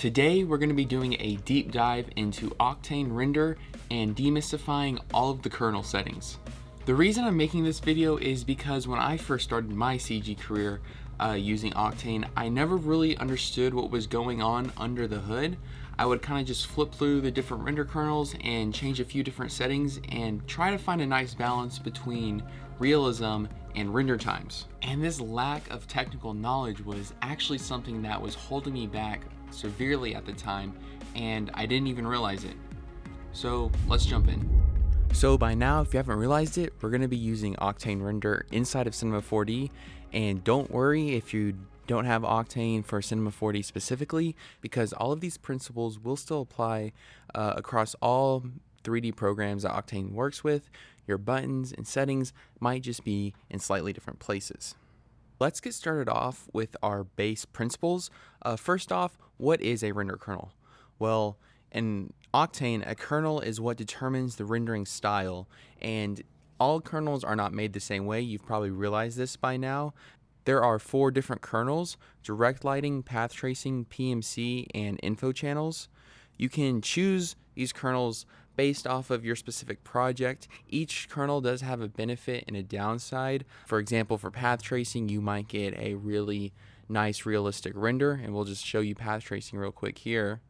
Today we're going to be doing a deep dive into Octane Render and demystifying all of the kernel settings. The reason I'm making this video is because when I first started my CG career using Octane, I never really understood what was going on under the hood. I would kind of just flip through the different render kernels and change a few different settings and try to find a nice balance between realism and render times. And this lack of technical knowledge was actually something that was holding me back severely at the time, and I didn't even realize it. So let's jump in. So by now, if you haven't realized it, we're going to be using Octane Render inside of Cinema 4D, and don't worry if you don't have Octane for Cinema 4D specifically, because all of these principles will still apply across all 3D programs that Octane works with. Your buttons and settings might just be in slightly different places. Let's get started off with our base principles. First off, what is a render kernel? Well, in Octane, a kernel is what determines the rendering style, and all kernels are not made the same way. You've probably realized this by now. There are 4 different kernels: direct lighting, path tracing, PMC, and info channels. You can choose these kernels based off of your specific project. Each kernel does have a benefit and a downside. For example, for path tracing, you might get a really nice realistic render, and we'll just show you path tracing real quick here.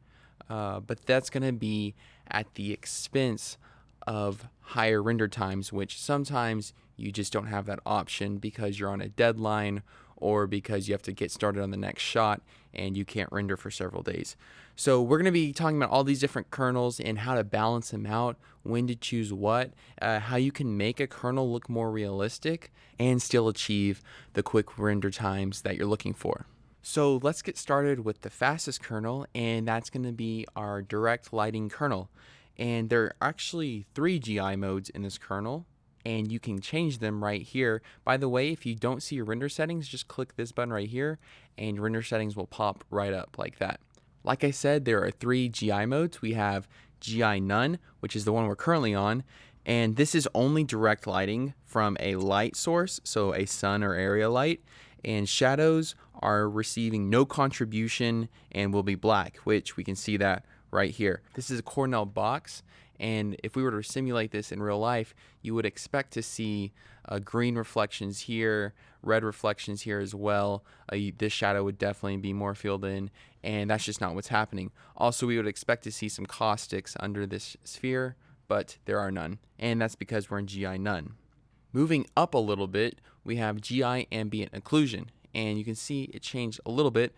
But that's going to be at the expense of higher render times, which sometimes you just don't have that option because you're on a deadline or because you have to get started on the next shot and you can't render for several days. So we're going to be talking about all these different kernels and how to balance them out, when to choose what, how you can make a kernel look more realistic and still achieve the quick render times that you're looking for. So let's get started with the fastest kernel, and that's going to be our direct lighting kernel. And there are actually 3 GI modes in this kernel, and you can change them right here. By the way, if you don't see your render settings, just click this button right here and render settings will pop right up like that. Like I said, there are 3 GI modes. We have GI None, which is the one we're currently on, and this is only direct lighting from a light source, so a sun or area light, and shadows are receiving no contribution and will be black, which we can see that right here. This is a Cornell box, and if we were to simulate this in real life, you would expect to see green reflections here, red reflections here as well. This shadow would definitely be more filled in, and that's just not what's happening. Also, we would expect to see some caustics under this sphere, but there are none, and that's because we're in GI None. Moving up a little bit, we have GI Ambient Occlusion, and you can see it changed a little bit,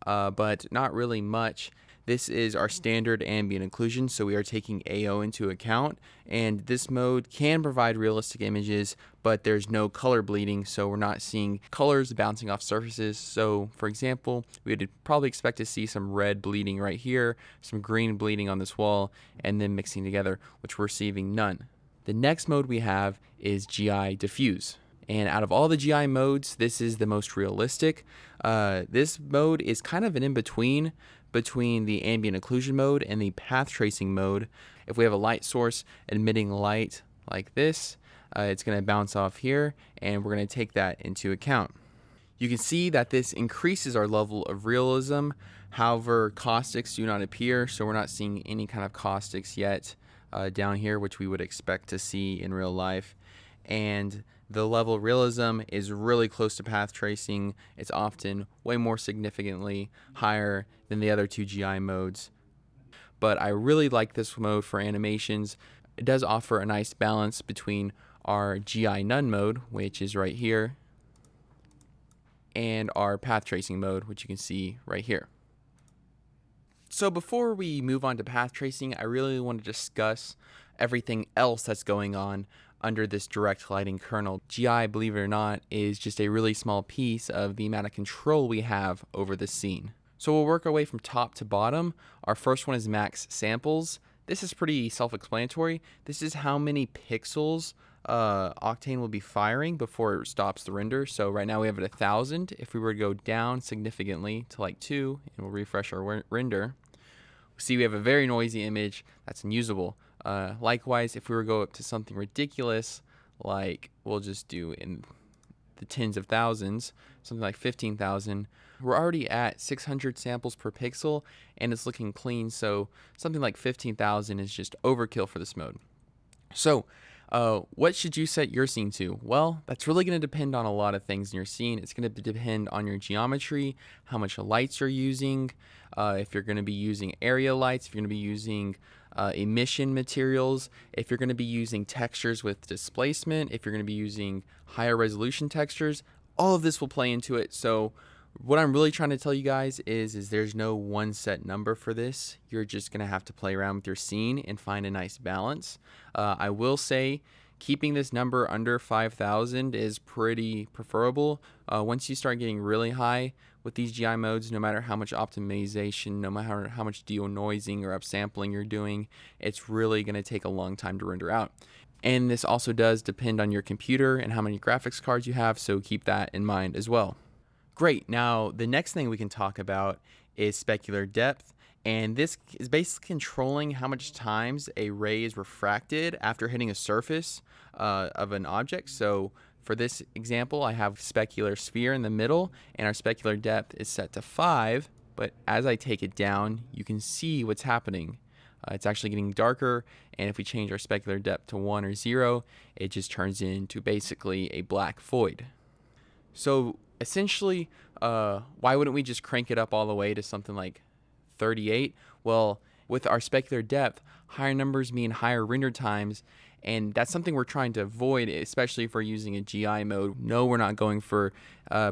but not really much. This is our standard ambient occlusion, so we are taking AO into account, and this mode can provide realistic images, but there's no color bleeding, so we're not seeing colors bouncing off surfaces. So for example, we would probably expect to see some red bleeding right here, some green bleeding on this wall, and then mixing together, which we're receiving none. The next mode we have is GI Diffuse. And out of all the GI modes, this is the most realistic. This mode is kind of an in-between between the ambient occlusion mode and the path tracing mode. If we have a light source emitting light like this, it's going to bounce off here, and we're going to take that into account. You can see that this increases our level of realism. However, caustics do not appear, so we're not seeing any kind of caustics yet down here, which we would expect to see in real life. And the level of realism is really close to path tracing. It's often way more significantly higher than the other 2 GI modes. But I really like this mode for animations. It does offer a nice balance between our GI None mode, which is right here, and our path tracing mode, which you can see right here. So before we move on to path tracing, I really want to discuss everything else that's going on under this direct lighting kernel. GI, believe it or not, is just a really small piece of the amount of control we have over the scene. So we'll work our way from top to bottom. Our first one is max samples. This is pretty self-explanatory. This is how many pixels Octane will be firing before it stops the render. So right now we have it at 1,000. If we were to go down significantly to like 2, and we'll refresh our render, see we have a very noisy image that's unusable. Likewise, if we were to go up to something ridiculous, like we'll just do in the tens of thousands, something like 15,000, we're already at 600 samples per pixel and it's looking clean. So something like 15,000 is just overkill for this mode. So what should you set your scene to? Well, that's really going to depend on a lot of things in your scene. It's going to depend on your geometry, how much lights you're using, if you're going to be using area lights, if you're going to be using emission materials, if you're going to be using textures with displacement, if you're going to be using higher resolution textures. All of this will play into it. So what I'm really trying to tell you guys is there's no one set number for this. You're just going to have to play around with your scene and find a nice balance. I will say keeping this number under 5,000 is pretty preferable. Once you start getting really high with these GI modes, no matter how much optimization, no matter how much denoising or upsampling you're doing, it's really going to take a long time to render out. And this also does depend on your computer and how many graphics cards you have, so keep that in mind as well. Great. Now, the next thing we can talk about is specular depth. And this is basically controlling how much times a ray is refracted after hitting a surface of an object. So for this example, I have specular sphere in the middle, and our specular depth is set to 5. But as I take it down, you can see what's happening. It's actually getting darker, and if we change our specular depth to 1 or 0, it just turns into basically a black void. So essentially, why wouldn't we just crank it up all the way to something like 38? Well, with our specular depth, higher numbers mean higher render times, and that's something we're trying to avoid, especially if we're using a GI mode. No, we're not going for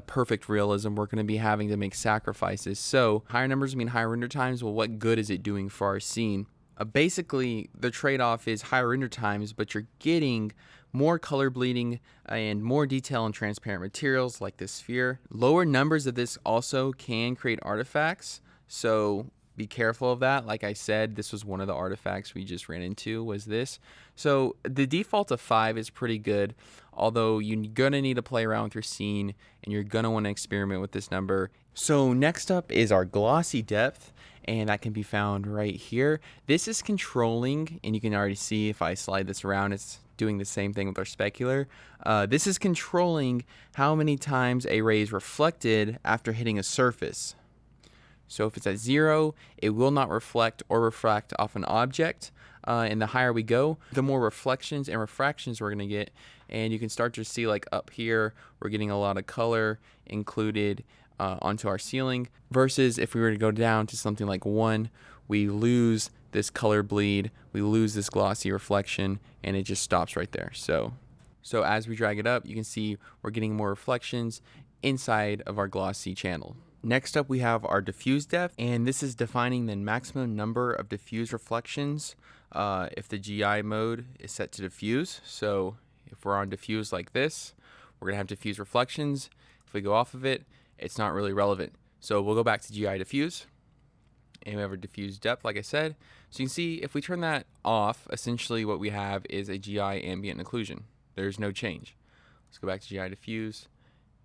perfect realism. We're going to be having to make sacrifices. So higher numbers mean higher render times. Well, what good is it doing for our scene? Basically, the trade-off is higher render times, but you're getting more color bleeding and more detail in transparent materials like this sphere. Lower numbers of this also can create artifacts, so be careful of that. Like I said, this was one of the artifacts we just ran into, was this. So the default of 5 is pretty good, although you're gonna need to play around with your scene and you're gonna want to experiment with this number. So next up is our glossy depth, and that can be found right here. This is controlling, and you can already see if I slide this around, it's doing the same thing with our specular. This is controlling how many times a ray is reflected after hitting a surface. So if it's at 0, it will not reflect or refract off an object. And the higher we go, the more reflections and refractions we're going to get. And you can start to see, like up here, we're getting a lot of color included onto our ceiling. Versus if we were to go down to something like 1, we lose this color bleed, we lose this glossy reflection, and it just stops right there. So as we drag it up, you can see we're getting more reflections inside of our glossy channel. Next up, we have our diffuse depth, and this is defining the maximum number of diffuse reflections if the GI mode is set to diffuse. So if we're on diffuse like this, we're gonna have diffuse reflections. If we go off of it, it's not really relevant. So we'll go back to GI diffuse, and we have our diffuse depth, like I said. So you can see if we turn that off, essentially what we have is a GI ambient occlusion. There's no change. Let's go back to GI diffuse,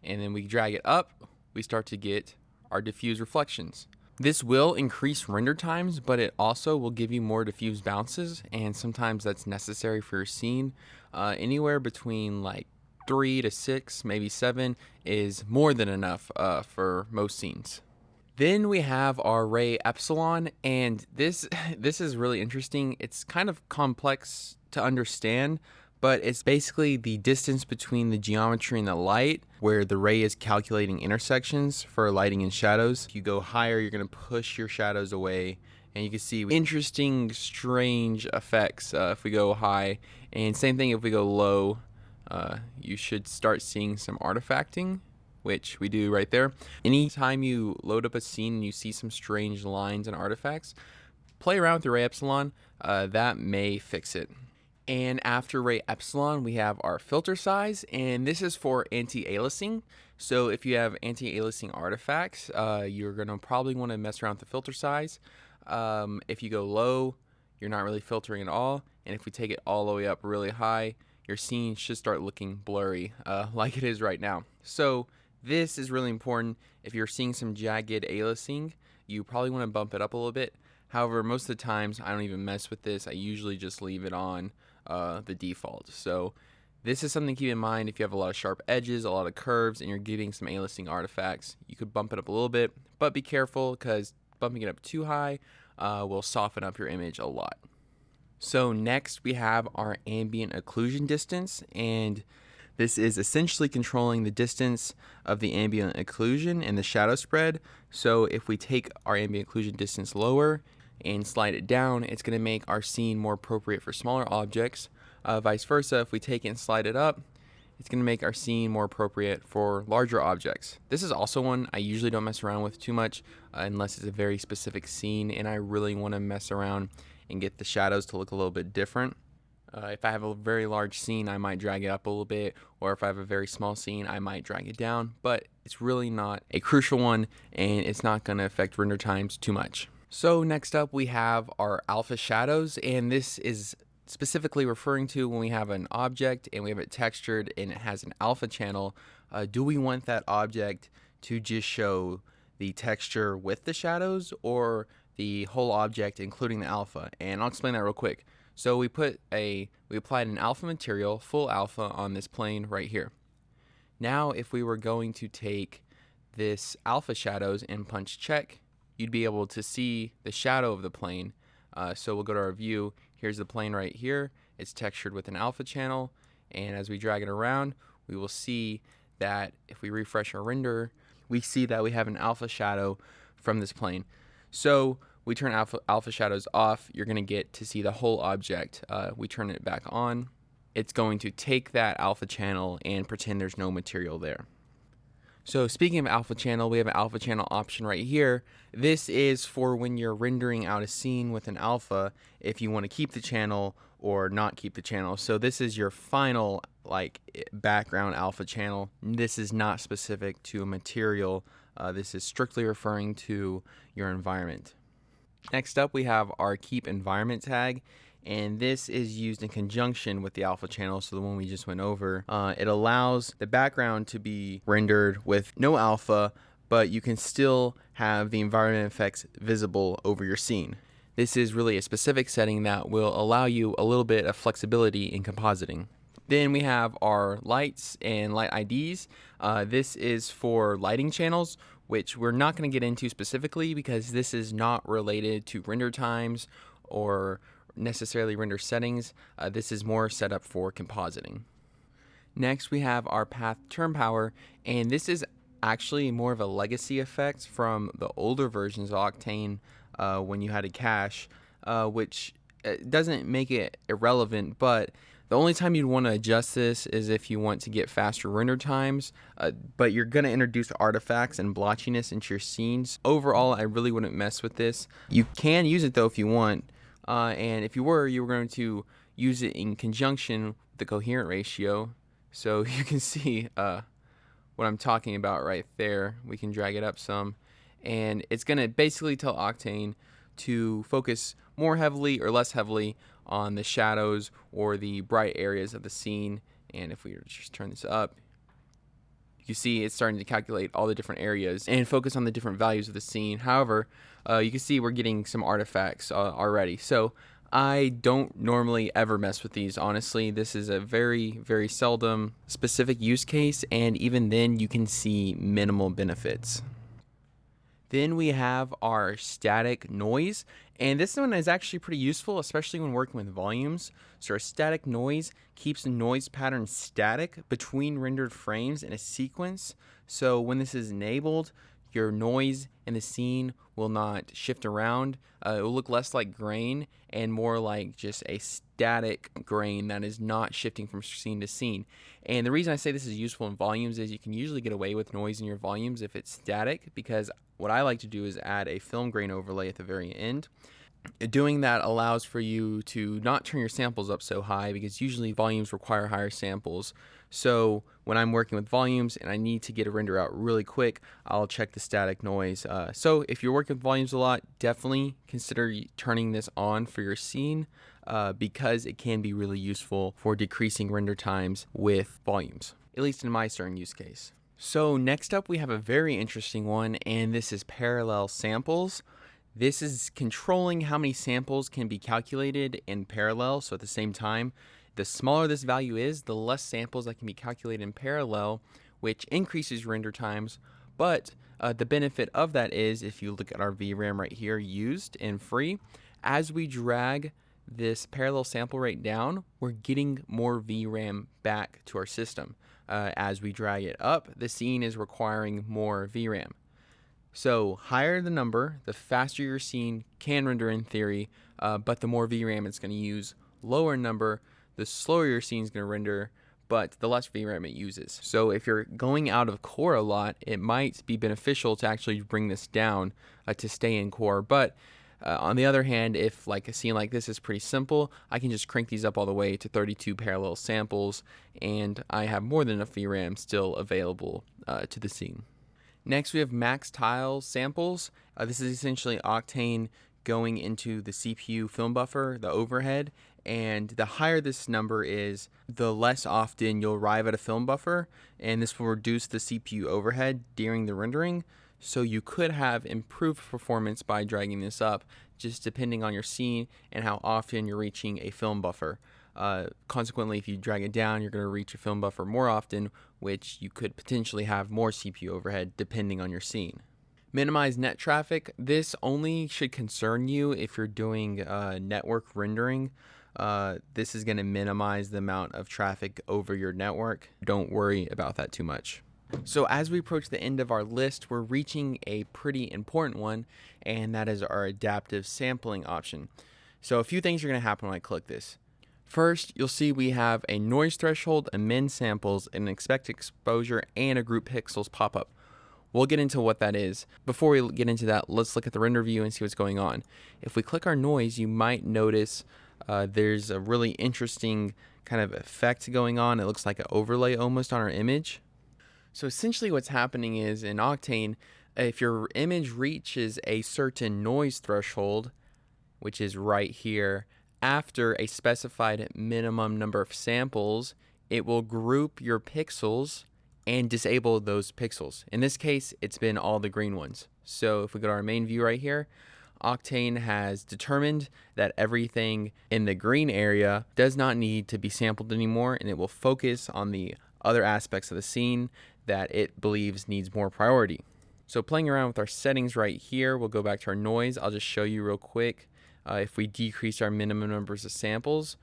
and then we drag it up, we start to get our diffuse reflections. This will increase render times, but it also will give you more diffuse bounces, and sometimes that's necessary for your scene. Anywhere between like 3 to 6, maybe 7 is more than enough for most scenes. Then we have our ray Epsilon, and this is really interesting. It's kind of complex to understand, but it's basically the distance between the geometry and the light, where the ray is calculating intersections for lighting and shadows. If you go higher, you're going to push your shadows away, and you can see interesting, strange effects if we go high. And same thing if we go low, you should start seeing some artifacting, which we do right there. Anytime you load up a scene and you see some strange lines and artifacts, play around with your ray Epsilon. That may fix it. And after ray Epsilon, we have our filter size, and this is for anti-aliasing. So if you have anti-aliasing artifacts, you're gonna probably wanna mess around with the filter size. If you go low, you're not really filtering at all. And if we take it all the way up really high, your scene should start looking blurry, like it is right now. So this is really important. If you're seeing some jagged aliasing, you probably wanna bump it up a little bit. However, most of the times I don't even mess with this. I usually just leave it on the default. So This is something to keep in mind if you have a lot of sharp edges, a lot of curves, and you're getting some aliasing artifacts. You could bump it up a little bit, but be careful because bumping it up too high will soften up your image a lot. So next we have our ambient occlusion distance, and this is essentially controlling the distance of the ambient occlusion and the shadow spread. So if we take our ambient occlusion distance lower and slide it down, it's going to make our scene more appropriate for smaller objects. Vice versa, if we take it and slide it up, it's going to make our scene more appropriate for larger objects. This is also one I usually don't mess around with too much unless it's a very specific scene and I really want to mess around and get the shadows to look a little bit different. If I have a very large scene, I might drag it up a little bit, or if I have a very small scene, I might drag it down, but it's really not a crucial one and it's not going to affect render times too much. So next up we have our alpha shadows, and this is specifically referring to when we have an object and we have it textured and it has an alpha channel. Do we want that object to just show the texture with the shadows or the whole object including the alpha? And I'll explain that real quick. So we applied an alpha material, full alpha, on this plane right here. Now if we were going to take this alpha shadows and punch check, you'd be able to see the shadow of the plane. So we'll go to our view. Here's the plane right here. It's textured with an alpha channel, and as we drag it around, we will see that if we refresh our render, we see that we have an alpha shadow from this plane. So we turn alpha shadows off, you're going to get to see the whole object. We turn it back on, it's going to take that alpha channel and pretend there's no material there. So speaking of alpha channel, we have an alpha channel option right here. This is for when you're rendering out a scene with an alpha, if you want to keep the channel or not keep the channel. So this is your final background alpha channel. This is not specific to a material. This is strictly referring to your environment. Next up we have our keep environment tag, and this is used in conjunction with the alpha channel, so the one we just went over. It allows the background to be rendered with no alpha, but you can still have the environment effects visible over your scene. This is really a specific setting that will allow you a little bit of flexibility in compositing. Then we have our lights and light IDs. This is for lighting channels, which we're not going to get into specifically because this is not related to render times or necessarily render settings. This is more set up for compositing. Next we have our path turn power, and this is actually more of a legacy effect from the older versions of Octane when you had a cache, which doesn't make it irrelevant, but the only time you'd want to adjust this is if you want to get faster render times, but you're going to introduce artifacts and blotchiness into your scenes. Overall, I really wouldn't mess with this. You can use it though if you want, and if you were going to use it in conjunction with the coherent ratio. So you can see what I'm talking about right there. We can drag it up some, and it's going to basically tell Octane to focus more heavily or less heavily on the shadows or the bright areas of the scene. And if we just turn this up, you see it's starting to calculate all the different areas and focus on the different values of the scene. However, you can see we're getting some artifacts already. So I don't normally ever mess with these, honestly. This is a very, very seldom specific use case, and even then you can see minimal benefits. Then we have our static noise, and this one is actually pretty useful, especially when working with volumes. So our static noise keeps the noise pattern static between rendered frames in a sequence. So when this is enabled, your noise in the scene will not shift around. It will look less like grain and more like just a static grain that is not shifting from scene to scene. And the reason I say this is useful in volumes is you can usually get away with noise in your volumes if it's static, because what I like to do is add a film grain overlay at the very end. Doing that allows for you to not turn your samples up so high, because usually volumes require higher samples. So when I'm working with volumes and I need to get a render out really quick, I'll check the static noise. So if you're working with volumes a lot, definitely consider turning this on for your scene, because it can be really useful for decreasing render times with volumes, at least in my certain use case. So next up we have a very interesting one, and this is parallel samples. This is controlling how many samples can be calculated in parallel, so at the same time. The smaller this value is, the less samples that can be calculated in parallel, which increases render times. But the benefit of that is, if you look at our VRAM right here, used and free, as we drag this parallel sample rate down, we're getting more VRAM back to our system. As we drag it up, the scene is requiring more VRAM. So higher the number, the faster your scene can render in theory, but the more VRAM it's going to use. Lower number, the slower your scene is going to render, but the less VRAM it uses. So if you're going out of core a lot, it might be beneficial to actually bring this down to stay in core. But on the other hand, if like a scene like this is pretty simple, I can just crank these up all the way to 32 parallel samples, and I have more than enough VRAM still available to the scene. Next, we have max tile samples. This is essentially Octane going into the CPU film buffer, the overhead, and the higher this number is, the less often you'll arrive at a film buffer, and this will reduce the CPU overhead during the rendering. So you could have improved performance by dragging this up, just depending on your scene and how often you're reaching a film buffer. Consequently, if you drag it down, you're going to reach a film buffer more often, which you could potentially have more CPU overhead depending on your scene. Minimize net traffic. This only should concern you if you're doing network rendering. This is going to minimize the amount of traffic over your network. Don't worry about that too much. So as we approach the end of our list, we're reaching a pretty important one, and that is our adaptive sampling option. So a few things are going to happen when I click this. First, you'll see we have a noise threshold, a min samples, an expected exposure, and a group pixels pop up. We'll get into what that is. Before we get into that, let's look at the render view and see what's going on. If we click our noise, you might notice there's a really interesting kind of effect going on. It looks like an overlay almost on our image. So essentially what's happening is in Octane, if your image reaches a certain noise threshold, which is right here, after a specified minimum number of samples, it will group your pixels and disable those pixels. In this case, it's been all the green ones. So if we go to our main view right here, Octane has determined that everything in the green area does not need to be sampled anymore, and it will focus on the other aspects of the scene that it believes needs more priority. So playing around with our settings right here, we'll go back to our noise. I'll just show you real quick. If we decrease our minimum numbers of samples,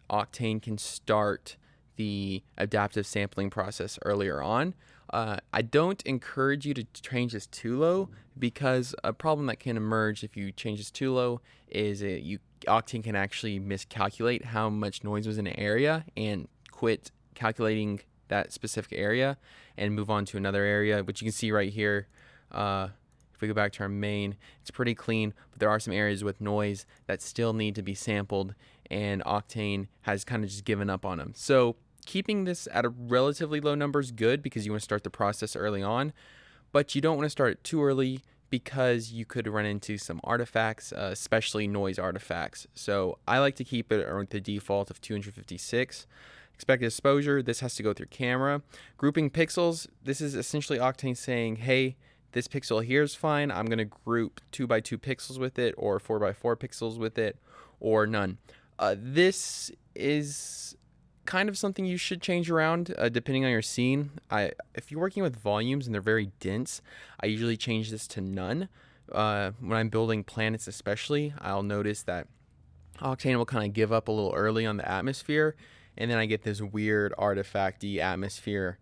Octane can start the adaptive sampling process earlier on. I don't encourage you to change this too low, because a problem that can emerge if you change this too low is Octane can actually miscalculate how much noise was in an area and quit calculating that specific area and move on to another area, which you can see right here. If we go back to our main, it's pretty clean, but there are some areas with noise that still need to be sampled, and Octane has kind of just given up on them. So keeping this at a relatively low number is good, because you want to start the process early on, but you don't want to start it too early, because you could run into some artifacts, especially noise artifacts. So I like to keep it at the default of 256. Expected exposure, this has to go through camera. Grouping pixels, this is essentially Octane saying, hey, this pixel here is fine. I'm going to group 2x2 pixels with it, or 4x4 pixels with it, or none. This is kind of something you should change around depending on your scene. If you're working with volumes and they're very dense, I usually change this to none. When I'm building planets especially, I'll notice that Octane will kind of give up a little early on the atmosphere, and then I get this weird artifacty atmosphere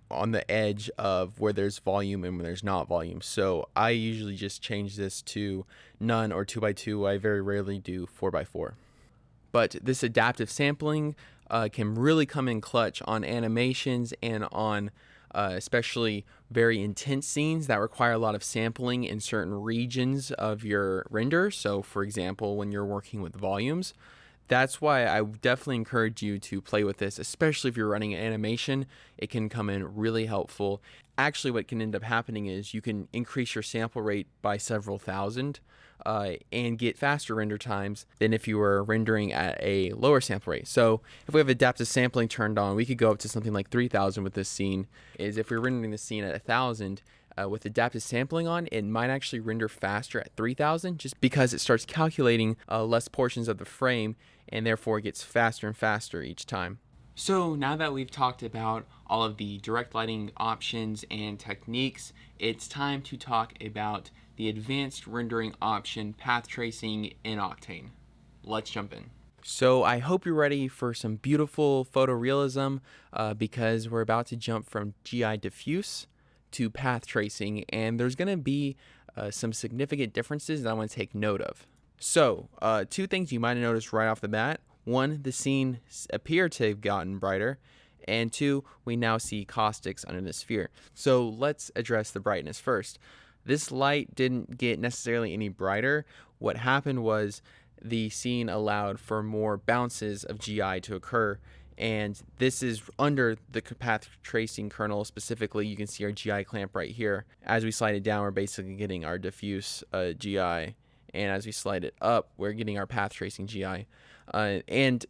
on the edge of where there's volume and where there's not volume. So I usually just change this to none or 2x2. I very rarely do 4x4. But this adaptive sampling can really come in clutch on animations and on especially very intense scenes that require a lot of sampling in certain regions of your render. So for example, when you're working with volumes, that's why I definitely encourage you to play with this, especially if you're running an animation. It can come in really helpful. Actually, what can end up happening is you can increase your sample rate by several thousand and get faster render times than if you were rendering at a lower sample rate. So if we have adaptive sampling turned on, we could go up to something like 3,000 with this scene. If we're rendering the scene at 1,000, with adaptive sampling on, it might actually render faster at 3000 just because it starts calculating less portions of the frame, and therefore it gets faster and faster each time. So now that we've talked about all of the direct lighting options and techniques, it's time to talk about the advanced rendering option, path tracing in Octane. Let's jump in. So I hope you're ready for some beautiful photorealism because we're about to jump from GI diffuse to path tracing, and there's going to be some significant differences that I want to take note of. So two things you might have noticed right off the bat. One, the scene appeared to have gotten brighter, and two, we now see caustics under the sphere. So let's address the brightness first. This light didn't get necessarily any brighter. What happened was the scene allowed for more bounces of GI to occur, and this is under the path tracing kernel specifically. You can see our GI clamp right here. As we slide it down, we're basically getting our diffuse GI, and as we slide it up, we're getting our path tracing GI. And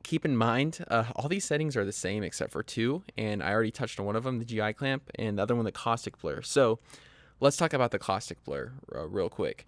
keep in mind, all these settings are the same except for two, and I already touched on one of them, the GI clamp, and the other one, the caustic blur. So let's talk about the caustic blur real quick.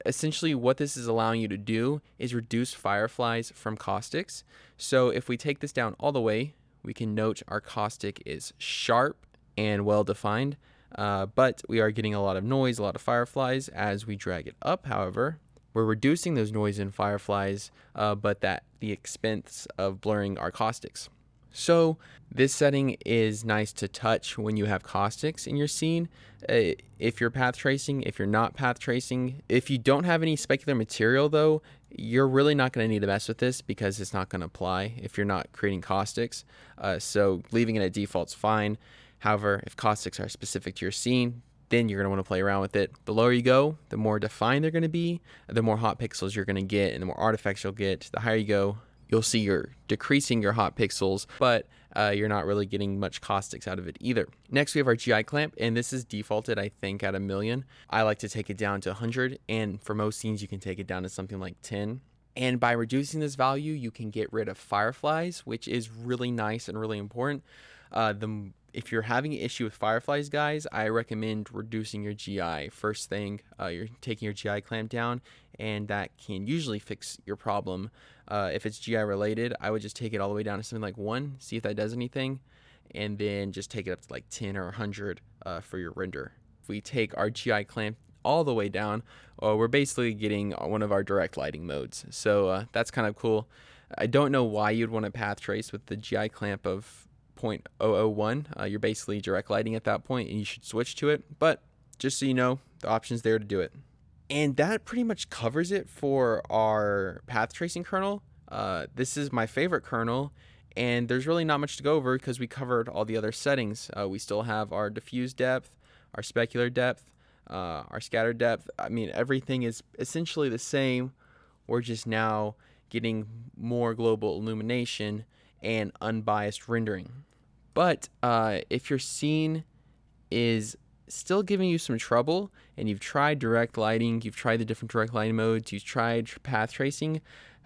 Essentially, what this is allowing you to do is reduce fireflies from caustics. So if we take this down all the way, we can note our caustic is sharp and well defined, but we are getting a lot of noise, a lot of fireflies. As we drag it up, however, we're reducing those noise and fireflies, but at the expense of blurring our caustics. So this setting is nice to touch when you have caustics in your scene. If you're path tracing, if you're not path tracing, if you don't have any specular material though, you're really not going to need to mess with this because it's not going to apply if you're not creating caustics. So leaving it at default is fine. However, if caustics are specific to your scene, then you're going to want to play around with it. The lower you go, the more defined they're going to be, the more hot pixels you're going to get, and the more artifacts you'll get. The higher you go, you'll see you're decreasing your hot pixels, but you're not really getting much caustics out of it either. Next, we have our GI clamp, and this is defaulted, I think, at 1,000,000. I like to take it down to 100, and for most scenes, you can take it down to something like 10. And by reducing this value, you can get rid of fireflies, which is really nice and really important. If you're having an issue with fireflies, guys, I recommend reducing your GI. First thing, you're taking your GI clamp down, and that can usually fix your problem. If it's GI related, I would just take it all the way down to something like 1, see if that does anything, and then just take it up to like 10 or 100 for your render. If we take our GI clamp all the way down, we're basically getting one of our direct lighting modes. So that's kind of cool. I don't know why you'd want to path trace with the GI clamp of 0.001. You're basically direct lighting at that point, and you should switch to it. But just so you know, the option's there to do it. And that pretty much covers it for our path tracing kernel. This is my favorite kernel, and there's really not much to go over because we covered all the other settings. We still have our diffuse depth, our specular depth, our scatter depth. I mean, everything is essentially the same. We're just now getting more global illumination and unbiased rendering. But if your scene is still giving you some trouble and you've tried direct lighting, you've tried the different direct lighting modes, you've tried path tracing,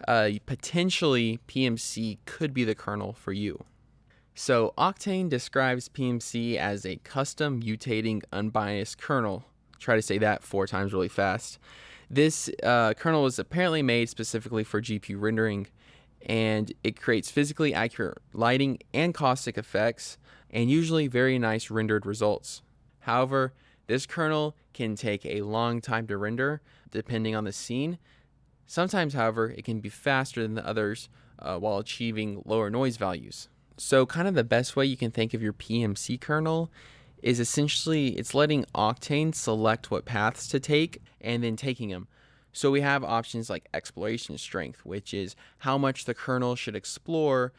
potentially PMC could be the kernel for you. So Octane describes PMC as a custom mutating unbiased kernel. Try to say that 4 times really fast. This kernel was apparently made specifically for GPU rendering, and it creates physically accurate lighting and caustic effects, and usually very nice rendered results. However, this kernel can take a long time to render, depending on the scene. Sometimes, however, it can be faster than the others while achieving lower noise values. So kind of the best way you can think of your PMC kernel is essentially it's letting Octane select what paths to take and then taking them. So we have options like exploration strength, which is how much the kernel should explore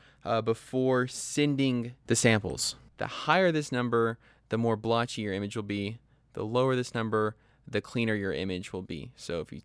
before sending the samples. The higher this number, the more blotchy your image will be. The lower this number, the cleaner your image will be. So if you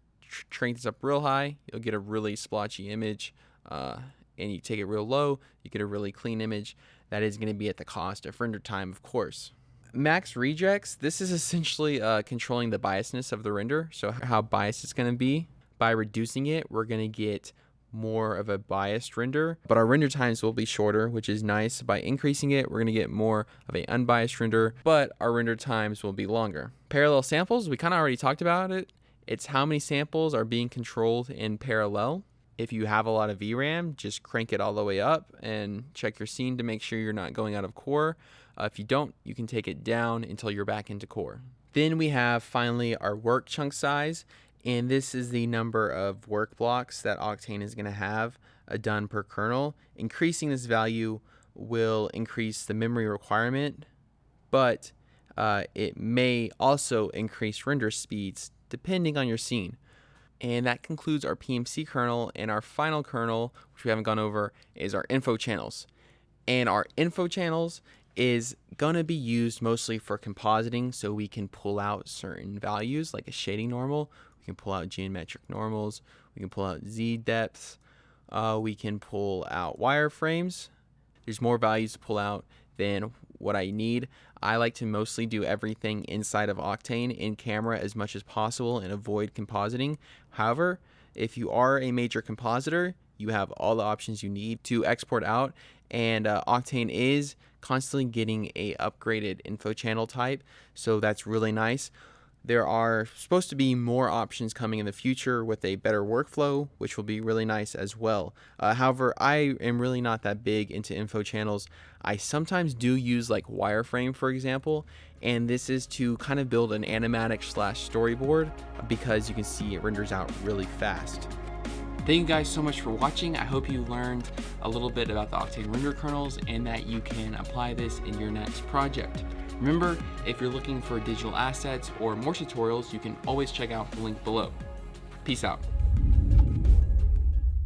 crank this up real high, you'll get a really splotchy image. And you take it real low, you get a really clean image. That is going to be at the cost of render time, of course. Max rejects, this is essentially controlling the biasness of the render, so how biased it's going to be. By reducing it, we're going to get more of a biased render, but our render times will be shorter, which is nice. By increasing it, we're going to get more of an unbiased render, but our render times will be longer. Parallel samples, we kind of already talked about it. It's how many samples are being controlled in parallel. If you have a lot of VRAM, just crank it all the way up and check your scene to make sure you're not going out of core. If you don't, you can take it down until you're back into core. Then we have finally our work chunk size, and this is the number of work blocks that Octane is going to have done per kernel. Increasing this value will increase the memory requirement, but it may also increase render speeds depending on your scene. And that concludes our PMC kernel, and our final kernel, which we haven't gone over, is our info channels. And our info channels is going to be used mostly for compositing, so we can pull out certain values like a shading normal, we can pull out geometric normals, we can pull out Z depths, we can pull out wireframes. There's more values to pull out than what I need. I like to mostly do everything inside of Octane in camera as much as possible and avoid compositing. However, if you are a major compositor, you have all the options you need to export out, and Octane is constantly getting a upgraded info channel type, so that's really nice. There are supposed to be more options coming in the future with a better workflow, which will be really nice as well. However, I am really not that big into info channels. I sometimes do use like wireframe, for example, and this is to kind of build an animatic / storyboard because you can see it renders out really fast. Thank you guys so much for watching. I hope you learned a little bit about the Octane render kernels and that you can apply this in your next project. Remember, if you're looking for digital assets or more tutorials, you can always check out the link below. Peace out.